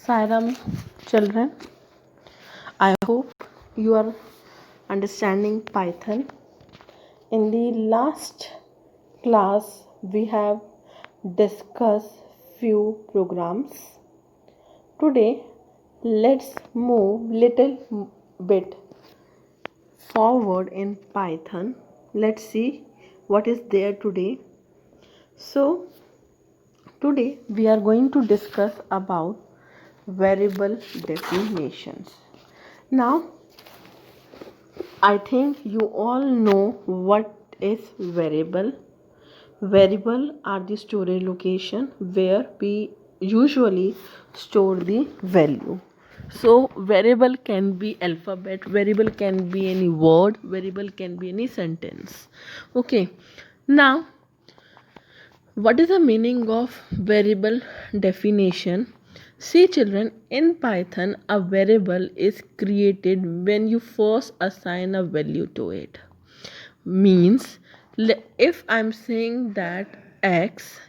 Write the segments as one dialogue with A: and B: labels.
A: Sairam children, I hope you are understanding Python. In the last class, we have discussed few programs. Today, let's move little bit forward in Python. Let's see what is there today. So, today we are going to discuss about variable definitions. Now, I think you all know what is variable. Variable are the storage location where we usually store the value. So variable can be alphabet, variable can be any word, variable can be any sentence. Okay. Now, what is the meaning of variable definition? See children, in Python a variable is created when you first assign a value to it. Means if I'm saying that x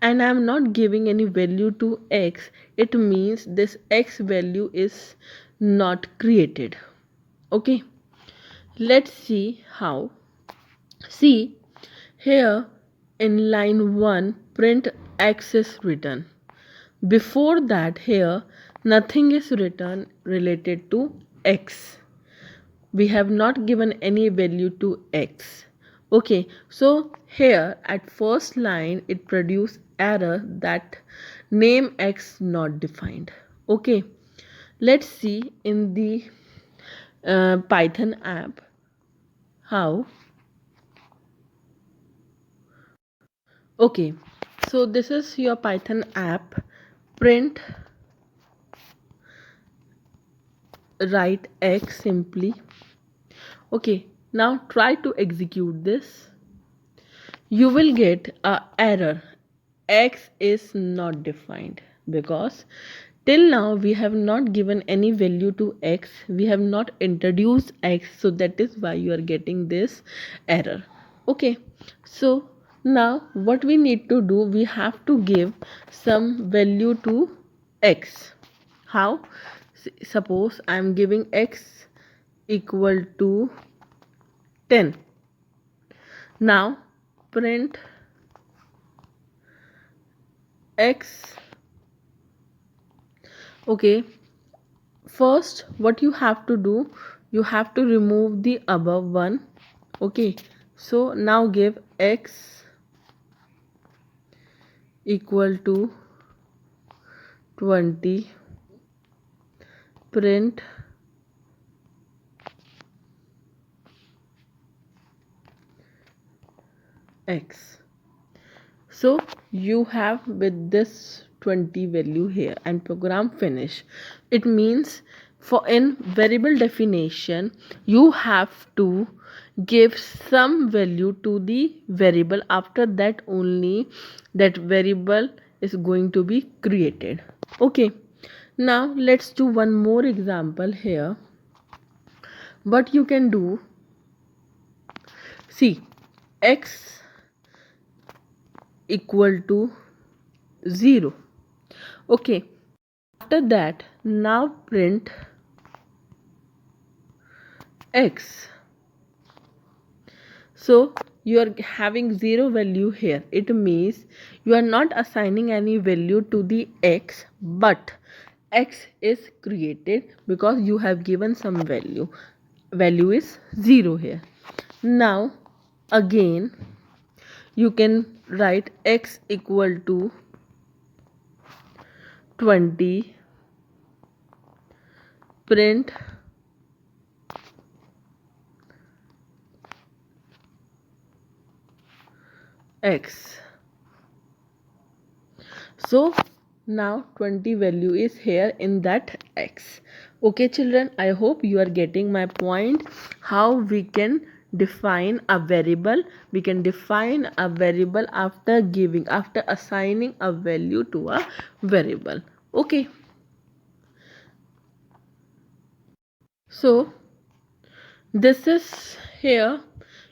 A: and I'm not giving any value to x, it means this x value is not created. Okay, let's see how. See here in line 1 print x is written. Before that here nothing is written related to x. We have not given any value to x. Okay, so here at first line it produce error that name x not defined. Okay, let's see in the Python app how. Okay, so this is your Python app. Print write x simply. Okay, now try to execute this. You will get a error, x is not defined, because till now we have not given any value to x, we have not introduced x, so that is why you are getting this error. Okay, so now what we need to do, we have to give some value to x. How? Suppose I am giving x equal to 10. Now print x. Okay, first what you have to do, you have to remove the above one. Okay, so now give x equal to 20, print x. So you have with this 20 value here and program finish. It means for in variable definition you have to give some value to the variable, after that only that variable is going to be created. Okay, now let's do one more example here. What you can do, see x equal to 0. Okay, after that now print x. So you are having 0 value here, it means you are not assigning any value to the x, but x is created because you have given some value is 0 here. Now again you can write x equal to 20, print x. So now 20 value is here in that x. Okay children, I hope you are getting my point, how we can define a variable. We can define a variable after assigning a value to a variable. Okay, so this is here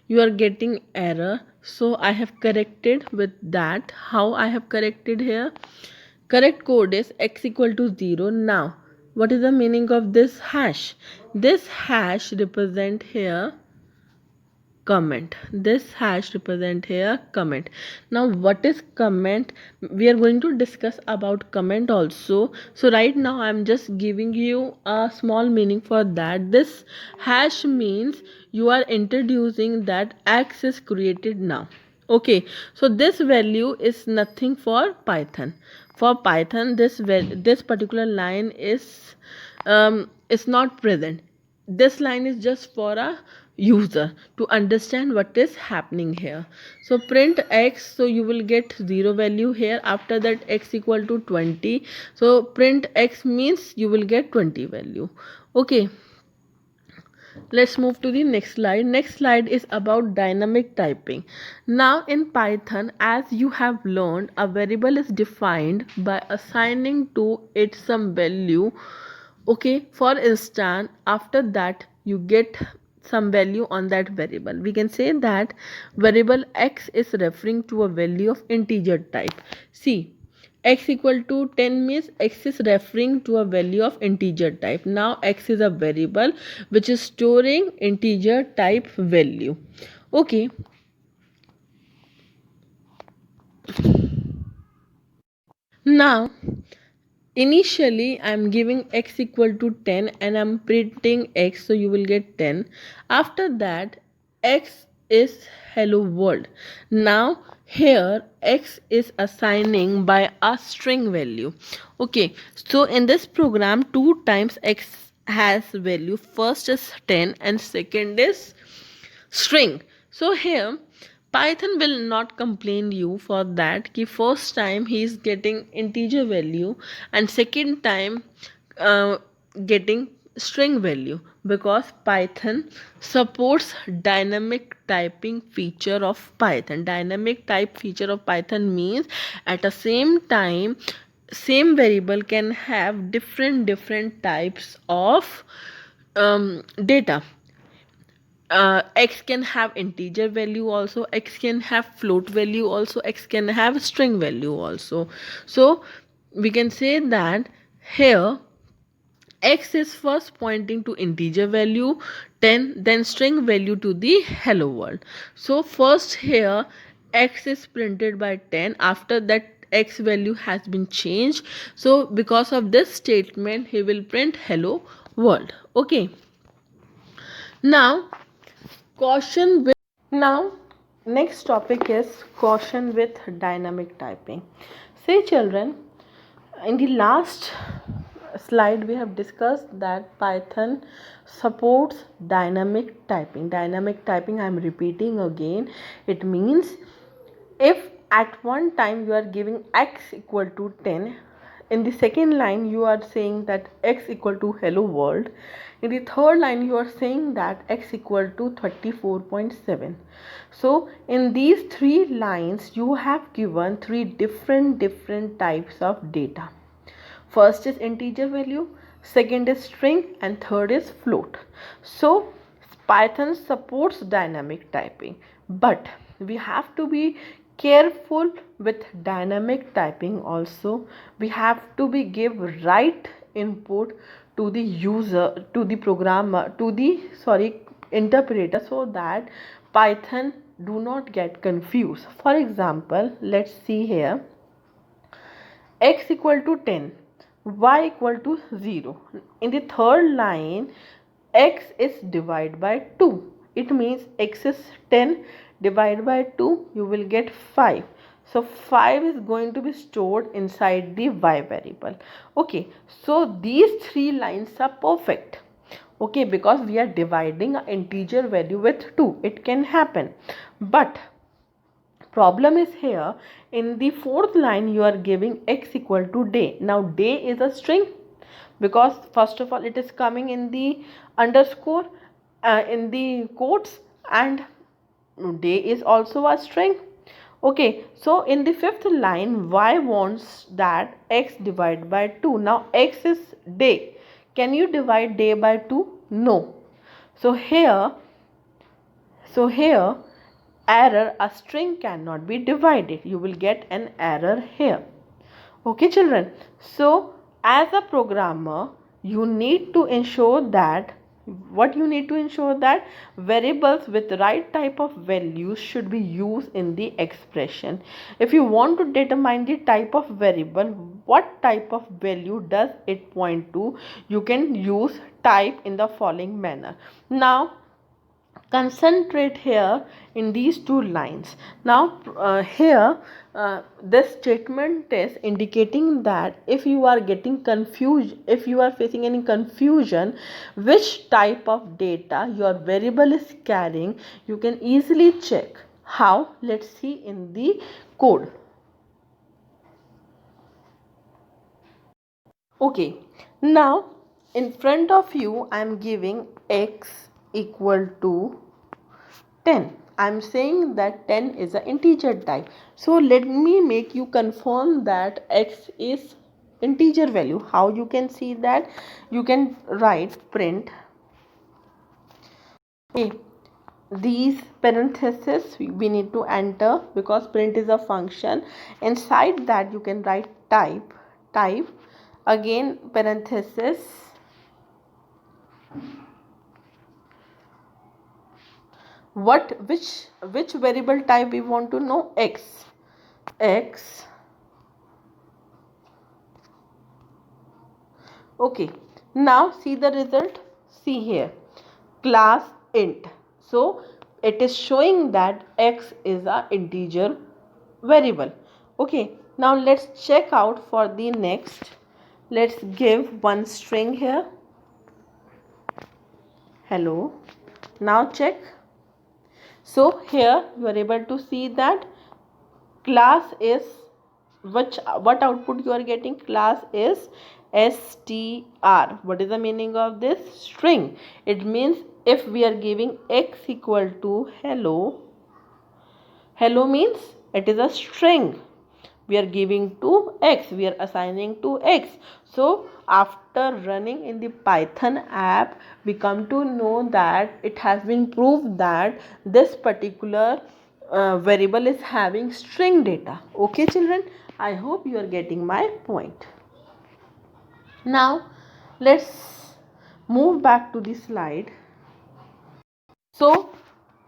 A: you are getting error, so I have corrected with that. How I have corrected here, correct code is x equal to 0. Now what is the meaning of this hash? This hash represent here comment. This hash represent here comment. Now what is comment? We are going to discuss about comment also. So right now I'm just giving you a small meaning for that. This hash means you are introducing that x is created now. Okay, so this value is nothing for Python. For Python, this particular line is not present. This line is just for a user to understand what is happening here. So print x, so you will get 0 value here. After that x equal to 20, so print x means you will get 20 value. Okay, let's move to the next slide. Next slide is about dynamic typing. Now in Python, as you have learned, a variable is defined by assigning to it some value. Okay, for instance, after that you get some value on that variable. We can say that variable x is referring to a value of integer type. See, x equal to 10 means x is referring to a value of integer type. Now x is a variable which is storing integer type value. Okay, now initially I'm giving x equal to 10 and I'm printing x, so you will get 10. After that x is hello world. Now here x is assigning by a string value. Okay, so in this program 2 times x has value. First is 10 and second is string. So here Python will not complain you for that कि first time he is getting integer value and second time getting string value, because Python supports dynamic typing feature of Python. Dynamic type feature of Python means at the same time same variable can have different types of data. X can have integer value also, x can have float value also, x can have string value also. So we can say that here x is first pointing to integer value 10, then string value to the hello world. So first here x is printed by 10. After that x value has been changed, so because of this statement he will print hello world. Okay, now caution with now next topic is caution with dynamic typing. Say children, in the last slide we have discussed that Python supports dynamic typing. Dynamic typing, I am repeating again, it means if at one time you are giving x equal to 10, in the second line you are saying that x equal to hello world, in the third line you are saying that x equal to 34.7. so in these three lines you have given three different types of data. First is integer value, second is string, and third is float. So Python supports dynamic typing, but we have to be careful with dynamic typing also. We have to be give right input to the user, to the programmer, to the interpreter, so that Python do not get confused. For example, let's see here, x equal to 10, y equal to 0. In the third line x is divided by 2, it means x is 10 divided by 2, you will get 5. So 5 is going to be stored inside the y variable. Okay, so these three lines are perfect. Okay, because we are dividing an integer value with 2, it can happen. But problem is here, in the fourth line you are giving x equal to day. Now day is a string, because first of all it is coming in the underscore in the quotes, and day is also a string. Okay, so in the fifth line y wants that x divided by 2. Now x is day, can you divide day by 2? No. So here error, a string cannot be divided, you will get an error here. Okay, children. So, as a programmer, you need to ensure that variables with right type of values should be used in the expression. If you want to determine the type of variable, what type of value does it point to, you can use type in the following manner. Now concentrate here in these two lines. Now here this statement is indicating that if you are getting confused, if you are facing any confusion which type of data your variable is carrying, you can easily check. How? Let's see in the code. Okay, now in front of you I am giving x equal to 10. I'm saying that 10 is an integer type. So let me make you confirm that x is integer value. How you can see that? You can write print. Okay. These parentheses we need to enter because print is a function. Inside that you can write type again parenthesis which variable type we want to know. X. Okay, now see the result. See here, class int. So it is showing that x is a integer variable. Okay, now let's check out for the next. Let's give one string here. Hello. Now check. So here you are able to see that class is what output you are getting. Class is str. What is the meaning of this? String. It means if we are giving x equal to hello means it is a string. We are giving to x, we are assigning to x. So after running in the Python app, we come to know that it has been proved that this particular variable is having string data. Okay children, I hope you are getting my point. Now let's move back to the slide. So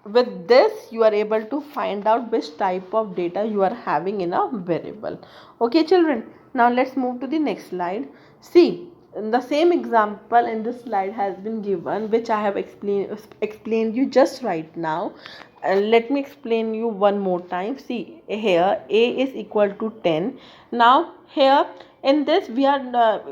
A: with this you are able to find out which type of data you are having in a variable. Okay children, now let's move to the next slide. See, the same example in this slide has been given, which I have explained you just right now. Let me explain you one more time. See here, a is equal to 10. Now here in this we are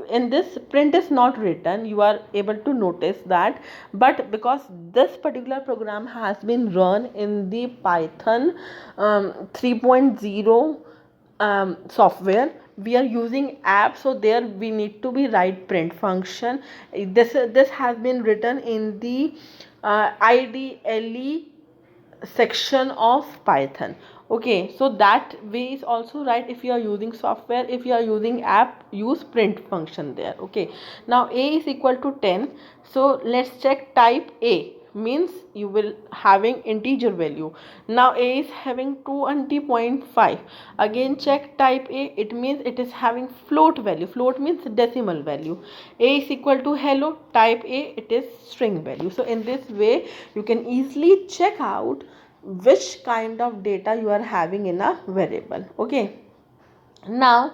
A: in this print is not written, you are able to notice that, but because this particular program has been run in the Python 3.0 software, we are using app, so there we need to be write print function. This has been written in the IDLE section of Python. Okay, so that way is also right. If you are using software, if you are using app, use print function there. Okay, now a is equal to 10. So let's check type a means you will having integer value. Now a is having 20.5. Again check type a, it means it is having float value. Float means decimal value. A is equal to hello, type a, it is string value. So in this way you can easily check out which kind of data you are having in a variable. Okay, now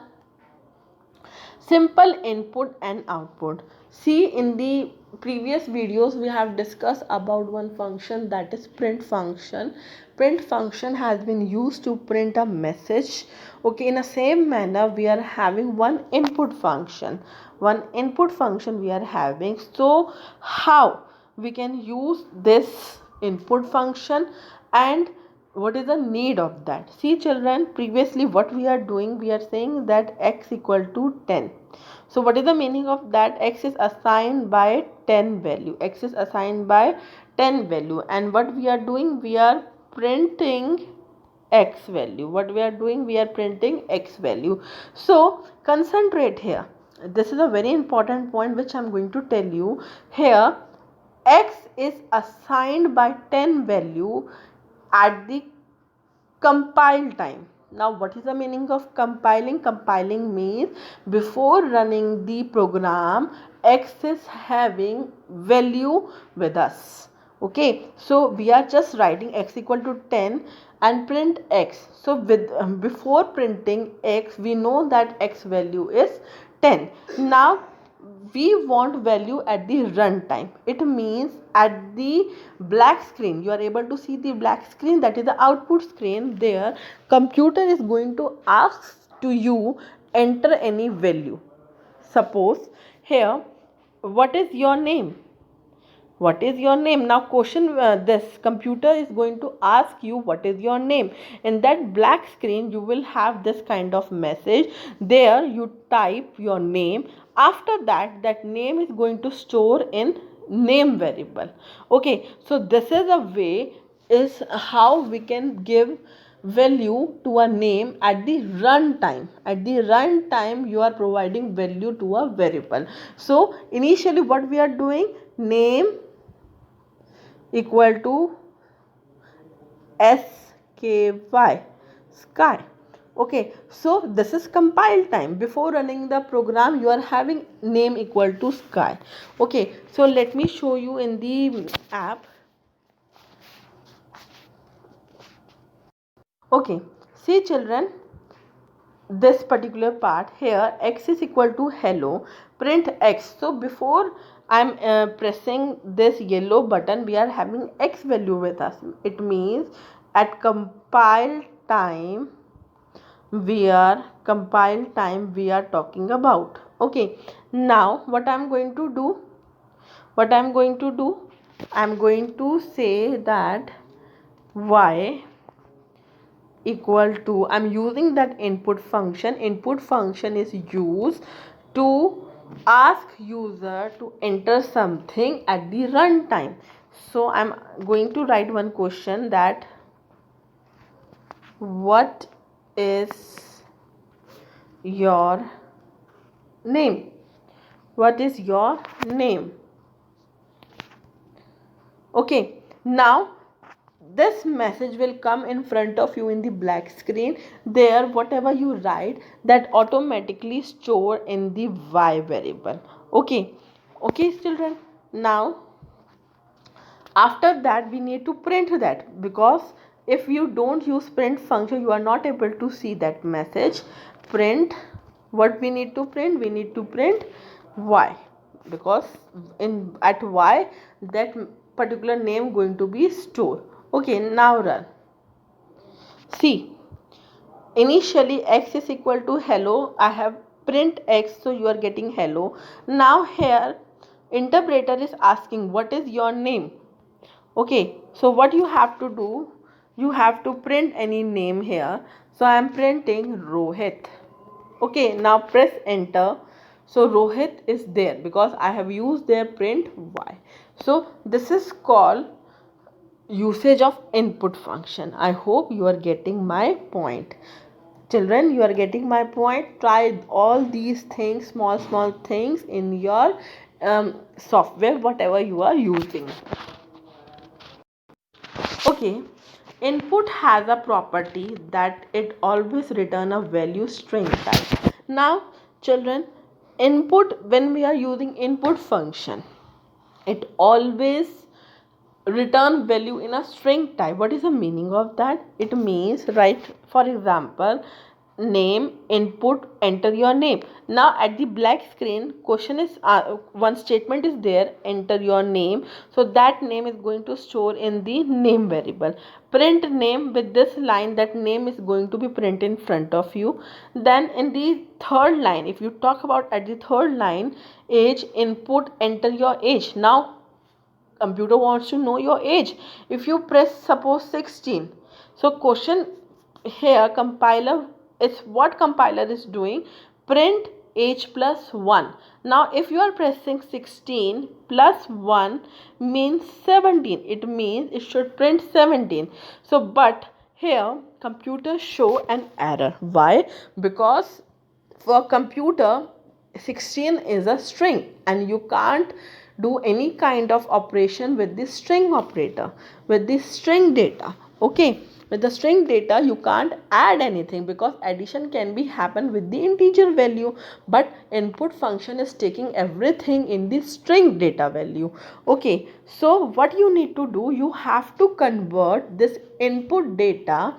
A: simple input and output. See, in the previous videos we have discussed about one function, that is print function. Print function has been used to print a message. Okay, in the same manner we are having one input function we are having. So how we can use this input function and what is the need of that? See children, previously what we are doing, we are saying that x equal to 10. So what is the meaning of that? X is assigned by 10 value. X is assigned by 10 value, and what we are doing, we are printing x value. What we are doing, we are printing x value. So concentrate here. This is a very important point which I am going to tell you here. X is assigned by 10 value at the compile time. Now what is the meaning of compiling? Compiling means before running the program, x is having value with us. Okay, so we are just writing x equal to 10 and print x. So with before printing x, we know that x value is 10. Now we want value at the runtime. It means at the black screen, you are able to see the black screen, that is the output screen. There computer is going to ask to you enter any value. Suppose here, what is your name? What is your name? Now question, this computer is going to ask you what is your name. In that black screen you will have this kind of message. There you type your name. After that, that name is going to store in name variable. Okay, so this is a way, is how we can give value to a name at the runtime. At the runtime you are providing value to a variable. So initially what we are doing, name equal to sky, sky. Okay, so this is compile time. Before running the program, you are having name equal to sky. Okay, so let me show you in the app. Okay, see children, this particular part here, x is equal to hello, print x. So before I'm pressing this yellow button, we are having x value with us. It means at compile time we are talking about. Okay, now what I'm going to do, I'm going to say that y equal to, I'm using that input function. Input function is used to ask user to enter something at the runtime. So I'm going to write one question, that what is your name? What is your name? Okay, now this message will come in front of you in the black screen. There whatever you write, that automatically store in the y variable. Okay, children. Now after that we need to print that, because if you don't use print function, you are not able to see that message. Print, what we need to print? We need to print y, because in at y that particular name going to be stored. Okay, now run. See, initially x is equal to hello. I have print x, so you are getting hello. Now here interpreter is asking what is your name. Okay, so what you have to do, you have to print any name here. So I am printing Rohit. Okay, now press enter. So Rohit is there because I have used their print y. So this is called usage of input function. I hope you are getting my point. Children, you are getting my point. Try all these things, small things in your software, whatever you are using. Okay, input has a property that it always return a value string type. Now children, input, when we are using input function, it always return value in a string type. What is the meaning of that? It means, right, for example, name, input, enter your name. Now at the black screen, question is one statement is there, enter your name. So that name is going to store in the name variable. Print name, with this line that name is going to be print in front of you. Then in the third line, if you talk about at the third line, age, input, enter your age. Now computer wants to know your age. If you press suppose 16, so question here, compiler is, what compiler is doing, print age plus 1. Now if you are pressing 16 plus 1 means 17, it means it should print 17. So but here computer show an error. Why? Because for computer 16 is a string and you can't do any kind of operation with this string operator, with this string data. Okay, with the string data you can't add anything, because addition can be happen with the integer value, but input function is taking everything in the string data value. Okay, so what you need to do, you have to convert this input data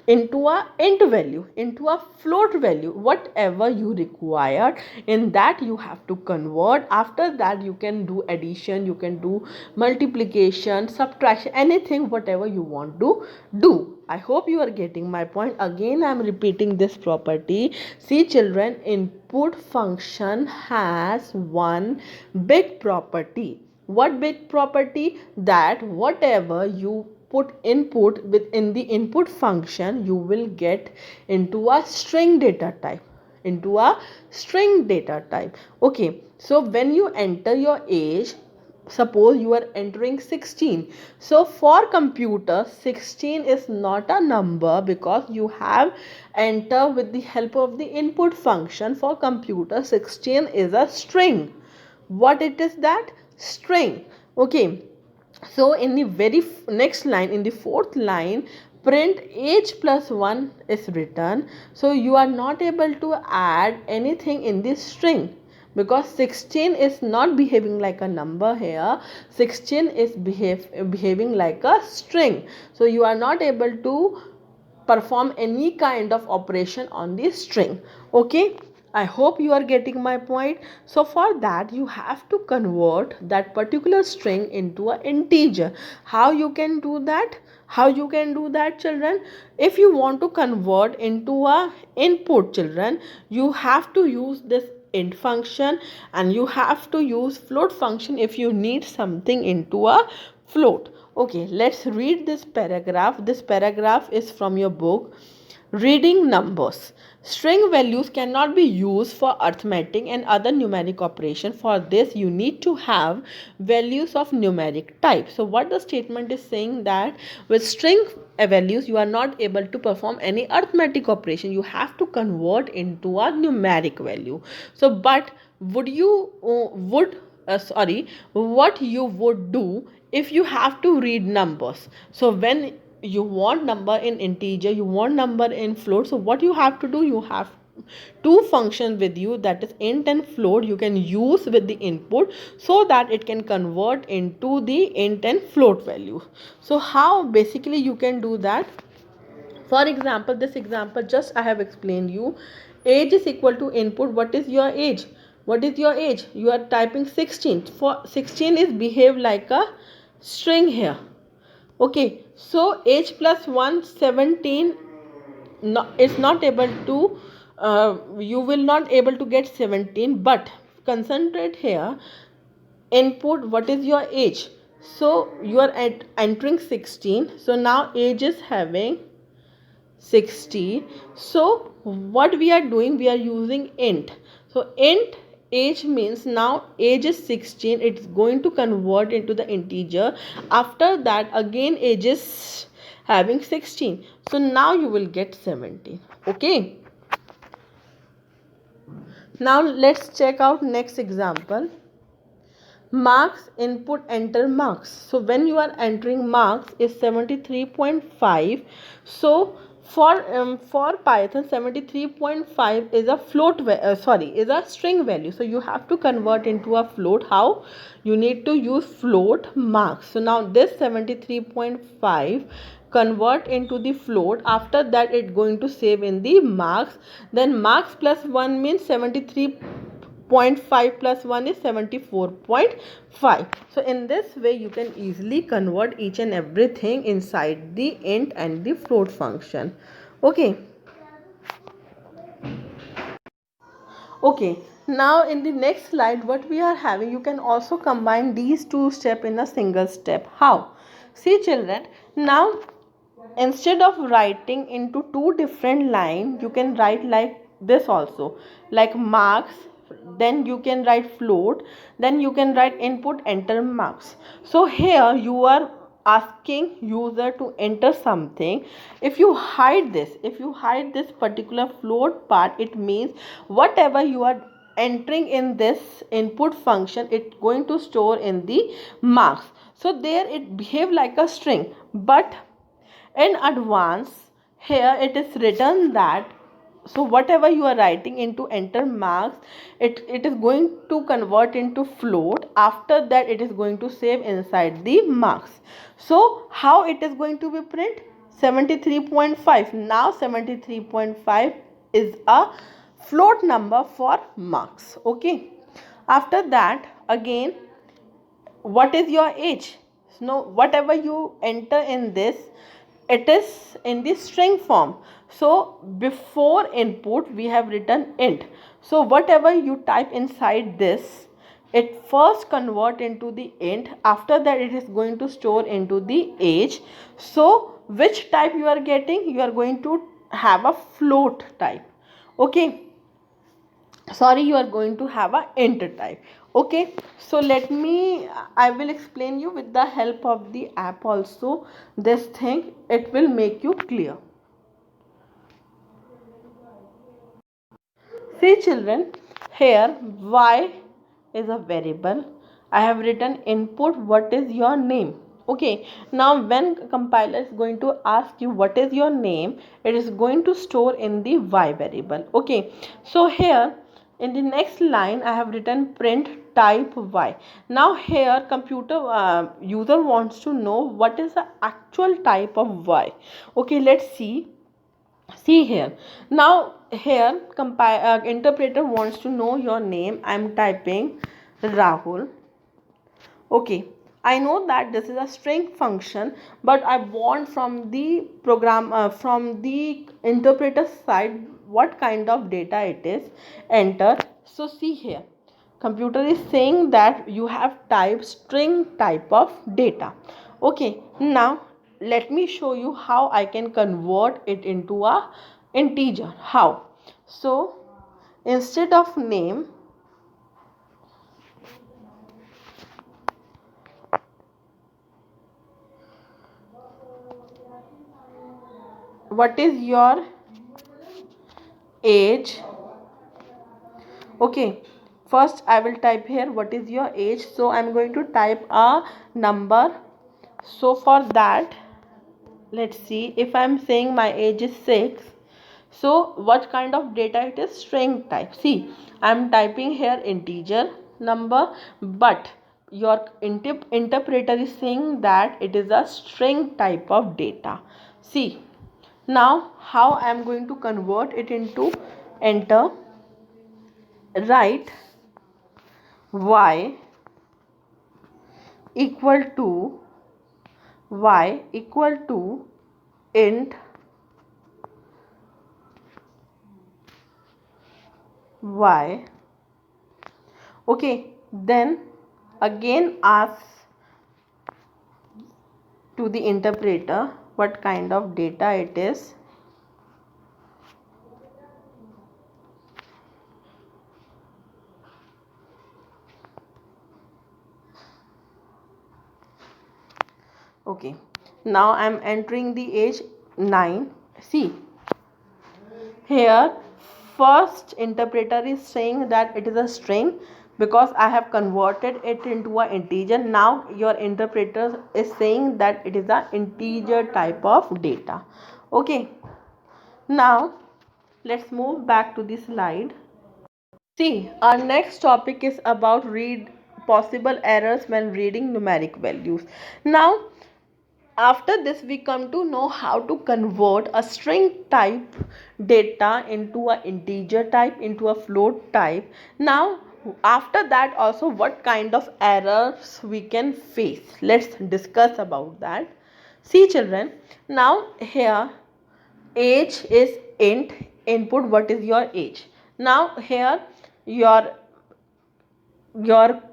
A: into a int value, into a float value, whatever you require. In that you have to convert. After that you can do addition, you can do multiplication, subtraction, anything whatever you want to do. I hope you are getting my point. Again I am repeating this property. See children, input function has one big property. What big property? That whatever you put input within the input function, you will get into a string data type, into a string data type. Okay, so when you enter your age, suppose you are entering 16, so for computer 16 is not a number, because you have enter with the help of the input function. For computer 16 is a string. What it is? That string. Okay, so in the very next line, in the fourth line, print age plus 1 is written. So you are not able to add anything in this string, because 16 is not behaving like a number here. 16 is behaving like a string. So you are not able to perform any kind of operation on the string. Okay, I hope you are getting my point. So for that you have to convert that particular string into an integer. How you can do that? How you can do that, children? If you want to convert into a input, children, you have to use this int function, and you have to use float function if you need something into a float. Okay, let's read this paragraph. This paragraph is from your book Reading Numbers. String values cannot be used for arithmetic and other numeric operation. For this you need to have values of numeric type. So what the statement is saying, that with string values you are not able to perform any arithmetic operation. You have to convert into a numeric value. So but would you what you would do if you have to read numbers? So when you want number in integer, you want number in float, so what you have to do, you have two functions with you, that is int and float, you can use with the input, so that it can convert into the int and float value. So how basically you can do that? For example, this example just I have explained you. Age is equal to input. What is your age? What is your age? You are typing 16. For 16 is behave like a string here. Okay, so age plus 1, 17, no, is not able to, you will not able to get 17, but concentrate here. Input, what is your age? So you are entering 16, so now age is having 60. So what we are doing, we are using int. So int age means now age is 16, it's going to convert into the integer. After that again age is having 16, so now you will get 17. Okay, now let's check out next example. Marks, input, enter marks. So when you are entering marks is 73.5. So for Python 73.5 is a float is a string value. So you have to convert into a float. How? You need to use float marks. So now this 73.5 convert into the float. After that it going to save in the marks. Then marks plus 1 means 73.5 plus 1 is 74.5. So in this way you can easily convert each and everything inside the int and the float function. Okay, now in the next slide what we are having, you can also combine these two steps in a single step. How? See children, now instead of writing into two different lines, you can write like this also, like marks, then you can write float, then you can write input, enter marks. So here you are asking user to enter something. If you hide this particular float part, it means whatever you are entering in this input function, it's going to store in the marks. So there it behave like a string, but in advance, here it is written that, so whatever you are writing into enter marks, it is going to convert into float. After that it is going to save inside the marks. So how it is going to be print? 73.5. Now 73.5 is a float number for marks. Okay, after that again, what is your age? No, whatever you enter in this, it is in the string form. So before input we have written int. So whatever you type inside this, it first convert into the int. After that it is going to store into the age. So which type you are getting? You are going to have a float type. Okay, sorry, you are going to have a int type. Okay, so let me, I will explain you with the help of the app also this thing. It will make you clear. See children, here y is a variable. I have written input, what is your name? Okay, now when compiler is going to ask you what is your name, it is going to store in the y variable. Okay, so here in the next line I have written print type y. Now here computer user wants to know what is the actual type of y. Okay, let's see here. Now here interpreter wants to know your name. I am typing Rahul. Okay, I know that this is a string function, but I want from the program from the interpreter side what kind of data it is. Enter. So see here, computer is saying that you have typed string type of data. Okay, now let me show you how I can convert it into a integer. How? So instead of name, what is your age? Okay, first I will type here what is your age. So I'm going to type a number. So for that, let's see, if I'm saying my age is 6, so what kind of data it is? String type. See, I'm typing here integer number, but your interpreter is saying that it is a string type of data. See, now how I am going to convert it into enter, write y equal to int y. Okay, then again ask to the interpreter what kind of data it is. Okay, now I am entering the age 9. See here, first interpreter is saying that it is a string because I have converted it into an integer. Now your interpreter is saying that it is an integer type of data. Okay, now let's move back to the slide. See, our next topic is about read possible errors when reading numeric values. Now after this we come to know how to convert a string type data into an integer type, into a float type. Now after that also what kind of errors we can face, let's discuss about that. See children, now here age is int, input what is your age. Now here your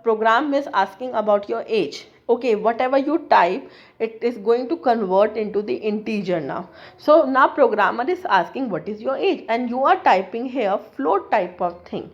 A: program is asking about your age. Okay, whatever you type, it is going to convert into the integer now. So now programmer is asking what is your age, and you are typing here float type of thing.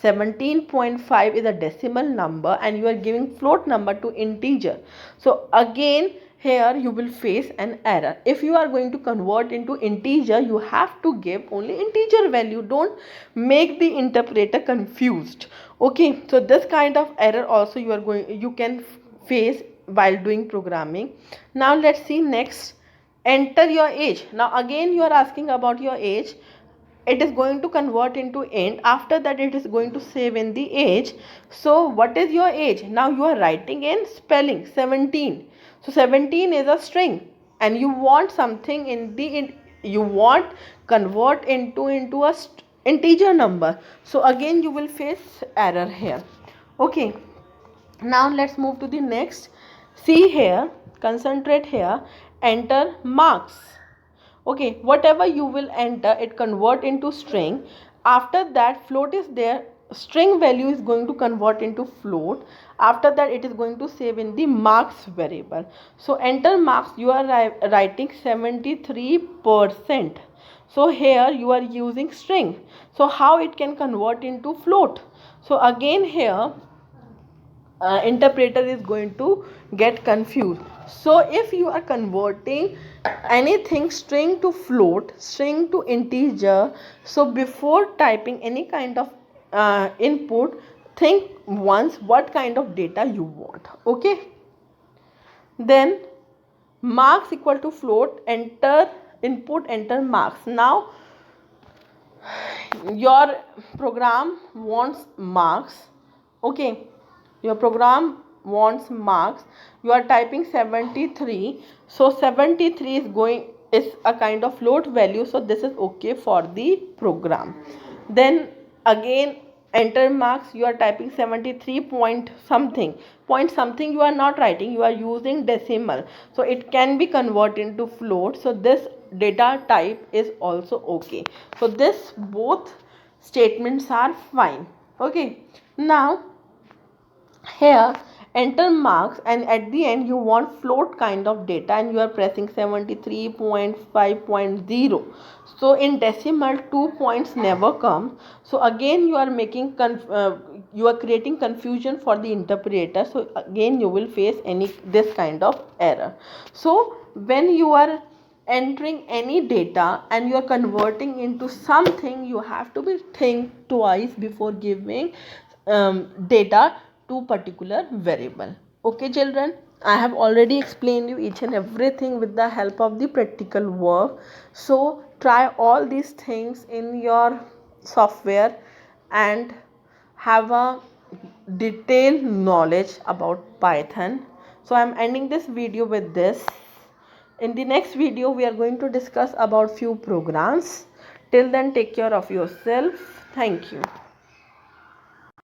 A: 17.5 is a decimal number and you are giving float number to integer. So again here you will face an error. If you are going to convert into integer, you have to give only integer value. Don't make the interpreter confused. Okay, so this kind of error also you can face while doing programming. Now let's see next. enter your age. Now again you are asking about your age. It is going to convert into int. After that it is going to save in the age. So what is your age? Now you are writing in spelling 17. So 17 is a string and you want something in the you want convert into a integer number. So again you will face error here. Okay, now let's move to the next. See here, concentrate here, enter marks. Okay, whatever you will enter, it convert into string. After that float is there, string value is going to convert into float. After that it is going to save in the marks variable. So enter marks, you are writing 73%. So here you are using string, so how it can convert into float? So again here interpreter is going to get confused. So if you are converting anything string to float, string to integer, so before typing any kind of input, think once what kind of data you want. Okay, then marks equal to float, enter input, enter marks. Now your program wants marks. Okay, your program wants marks. You are typing 73, so 73 is a kind of float value, so this is okay for the program. Then again enter marks, you are typing 73 point something. Point something you are not writing, you are using decimal, so it can be converted into float, so this data type is also okay. So this both statements are fine. Okay, now here enter marks and at the end you want float kind of data and you are pressing 73.5.0. so in decimal 2 points never come, so again you are making you are creating confusion for the interpreter, so again you will face this kind of error. So when you are entering any data and you are converting into something, you have to be think twice before giving data to particular variable. Okay children, I have already explained you each and everything with the help of the practical work. So try all these things in your software and have a detailed knowledge about Python. So I am ending this video with this. In the next video we are going to discuss about few programs. Till then, take care of yourself. Thank you.